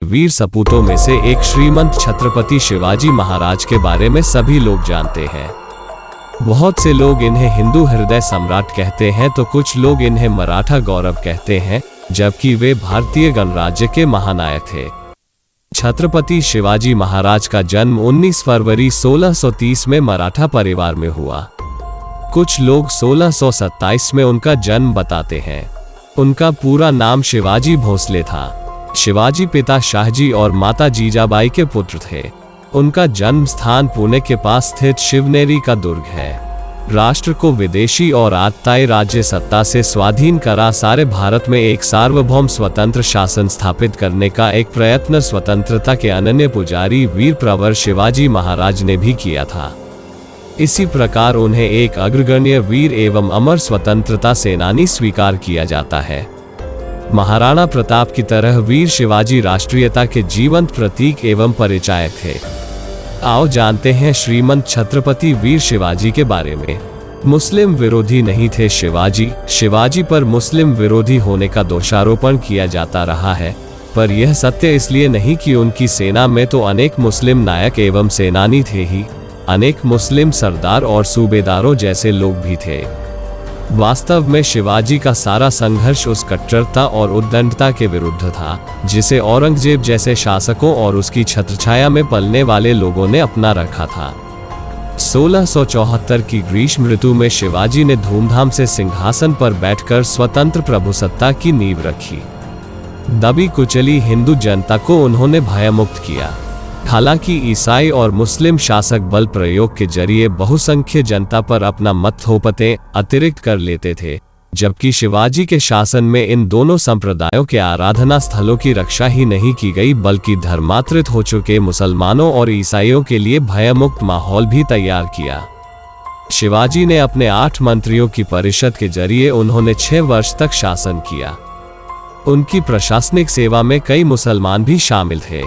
वीर सपूतों में से एक श्रीमंत छत्रपति शिवाजी महाराज के बारे में सभी लोग जानते हैं। बहुत से लोग इन्हें हिंदू हृदय सम्राट कहते हैं तो कुछ लोग इन्हें मराठा गौरव कहते हैं, जबकि वे भारतीय गणराज्य के महानायक थे। छत्रपति शिवाजी महाराज का जन्म 19 फरवरी 1630 में मराठा परिवार में हुआ। कुछ लोग 1627 में उनका जन्म बताते हैं। उनका पूरा नाम शिवाजी भोसले था। शिवाजी पिता शाहजी और माता जीजाबाई के पुत्र थे। उनका जन्म स्थान पुणे के पास स्थित शिवनेरी का दुर्ग है। राष्ट्र को विदेशी और आतताई राज्य सत्ता से स्वाधीन करा सारे भारत में एक सार्वभौम स्वतंत्र शासन स्थापित करने का एक प्रयत्न स्वतंत्रता के अनन्य पुजारी वीर प्रवर शिवाजी महाराज ने भी किया था। इसी प्रकार उन्हें एक अग्रगण्य वीर एवं अमर स्वतंत्रता सेनानी स्वीकार किया जाता है। महाराणा प्रताप की तरह वीर शिवाजी राष्ट्रीयता के जीवंत प्रतीक एवं परिचायक थे। आओ जानते हैं श्रीमंत छत्रपति वीर शिवाजी के बारे में। मुस्लिम विरोधी नहीं थे शिवाजी। शिवाजी पर मुस्लिम विरोधी होने का दोषारोपण किया जाता रहा है, पर यह सत्य इसलिए नहीं कि उनकी सेना में तो अनेक मुस्लिम नायक एवं सेनानी थे ही, अनेक मुस्लिम सरदार और सूबेदारों जैसे लोग भी थे। वास्तव में शिवाजी का सारा संघर्ष उस कट्टरता और उद्दंडता के विरुद्ध था जिसे औरंगजेब जैसे शासकों और उसकी छत्रछाया में पलने वाले लोगों ने अपना रखा था। 1674 की ग्रीष्म ऋतु में शिवाजी ने धूमधाम से सिंहासन पर बैठकर स्वतंत्र प्रभुसत्ता की नींव रखी। दबी कुचली हिंदू जनता को उन्होंने भयमुक्त किया। हालांकि ईसाई और मुस्लिम शासक बल प्रयोग के जरिए बहुसंख्य जनता पर अपना मत थोपते अतिरिक्त कर लेते थे, जबकि शिवाजी के शासन में इन दोनों संप्रदायों के आराधना स्थलों की रक्षा ही नहीं की गई, बल्कि धर्मांतरित हो चुके मुसलमानों और ईसाइयों के लिए भयमुक्त माहौल भी तैयार किया। शिवाजी ने अपने 8 मंत्रियों की परिषद के जरिए उन्होंने 6 वर्ष तक शासन किया। उनकी प्रशासनिक सेवा में कई मुसलमान भी शामिल थे।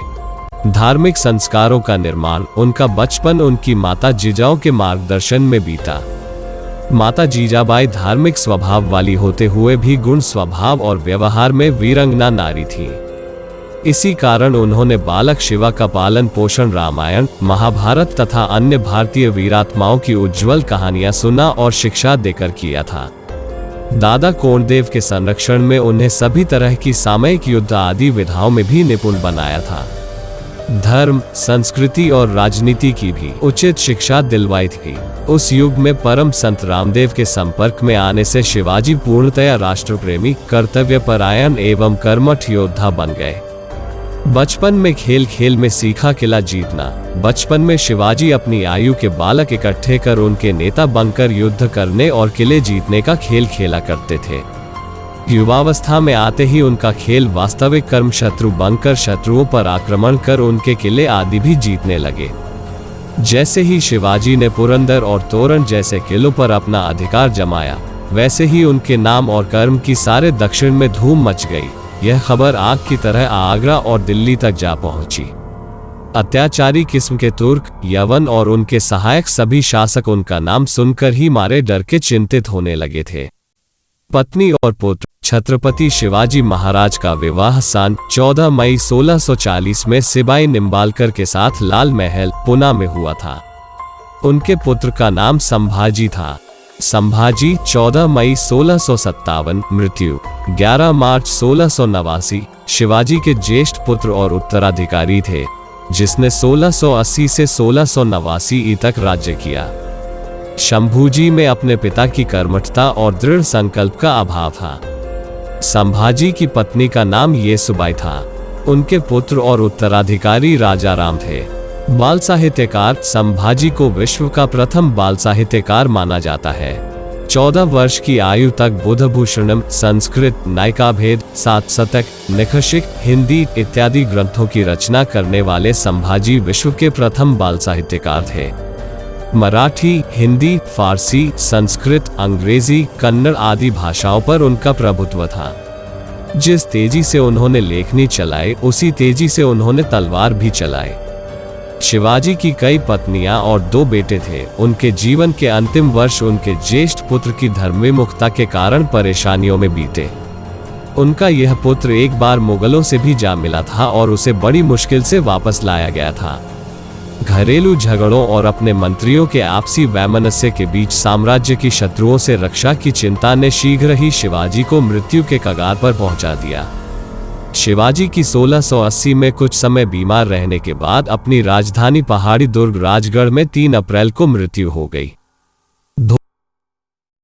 धार्मिक संस्कारों का निर्माण उनका बचपन उनकी माता जीजाओं के मार्गदर्शन में बीता। माता जीजाबाई धार्मिक स्वभाव वाली होते हुए भी गुण स्वभाव और व्यवहार में वीरंगना नारी थी। इसी कारण उन्होंने बालक शिवा का पालन पोषण रामायण, महाभारत तथा अन्य भारतीय वीरात्माओं की उज्जवल कहानियां सुना और शिक्षा देकर किया था। दादा कोंडदेव के संरक्षण में उन्हें सभी तरह की सामयिक युद्ध आदि विधाओं में भी निपुण बनाया था। धर्म, संस्कृति और राजनीति की भी उचित शिक्षा दिलवाई थी। उस युग में परम संत रामदेव के संपर्क में आने से शिवाजी पूर्णतया राष्ट्रप्रेमी, कर्तव्यपरायण एवं कर्मठ योद्धा बन गए। बचपन में खेल खेल में सीखा किला जीतना। बचपन में शिवाजी अपनी आयु के बालक इकट्ठे कर उनके नेता बनकर युद्ध करने और किले जीतने का खेल खेला करते थे। युवावस्था में आते ही उनका खेल वास्तविक कर्म शत्रु बनकर शत्रुओं पर आक्रमण कर उनके किले आदि भी जीतने लगे। जैसे ही शिवाजी ने पुरंदर और तोरण जैसे किलों पर अपना अधिकार जमाया, वैसे ही उनके नाम और कर्म की सारे दक्षिण में धूम मच गई। यह खबर आग की तरह आगरा और दिल्ली तक जा पहुंची। अत्याचारी किस्म के तुर्क, यवन और उनके सहायक सभी शासक उनका नाम सुनकर ही मारे डर के चिंतित होने लगे थे। पत्नी और पुत्र छत्रपति शिवाजी महाराज का विवाह सन 14 मई 1640 में सिबाई निम्बालकर के साथ लाल महल, पुणे में हुआ था। उनके पुत्र का नाम संभाजी था। संभाजी 14 मई 1657, मृत्यु 11 मार्च 1689, शिवाजी के ज्येष्ठ पुत्र और उत्तराधिकारी थे, जिसने 1680 से 1689 तक राज्य किया। शंभूजी में अपने पिता की कर्मठता और दृढ़ संकल्प का अभाव था। संभाजी की पत्नी का नाम येसुबाई था। उनके पुत्र और उत्तराधिकारी राजा राम थे। बाल साहित्यकार संभाजी को विश्व का प्रथम बाल साहित्यकार माना जाता है। 14 वर्ष की आयु तक बुधभूषणम, संस्कृत, नायिकाभेद, 7 शतक, निखशिक, हिंदी इत्यादि ग्रंथों की रचना करने वाले संभाजी विश्व के प्रथम बाल साहित्यकार थे। मराठी, हिंदी, फारसी, संस्कृत, अंग्रेजी, कन्नड़ आदि भाषाओं पर उनका प्रभुत्व था। जिस तेजी से उन्होंने लेखनी चलाई, उसी तेजी से उन्होंने तलवार भी चलाई। शिवाजी की कई पत्नियां और 2 बेटे थे। उनके जीवन के अंतिम वर्ष उनके ज्येष्ठ पुत्र की धर्मविमुखता के कारण परेशानियों में बीते। उनका यह पुत्र एक बार मुगलों से भी जा मिला था और उसे बड़ी मुश्किल से वापस लाया गया था। घरेलू झगड़ों और अपने मंत्रियों के आपसी वैमनस्य के बीच साम्राज्य की शत्रुओं से रक्षा की चिंता ने शीघ्र ही शिवाजी को मृत्यु के कगार पर पहुंचा दिया। शिवाजी की 1680 में कुछ समय बीमार रहने के बाद अपनी राजधानी पहाड़ी दुर्ग राजगढ़ में 3 अप्रैल को मृत्यु हो गई।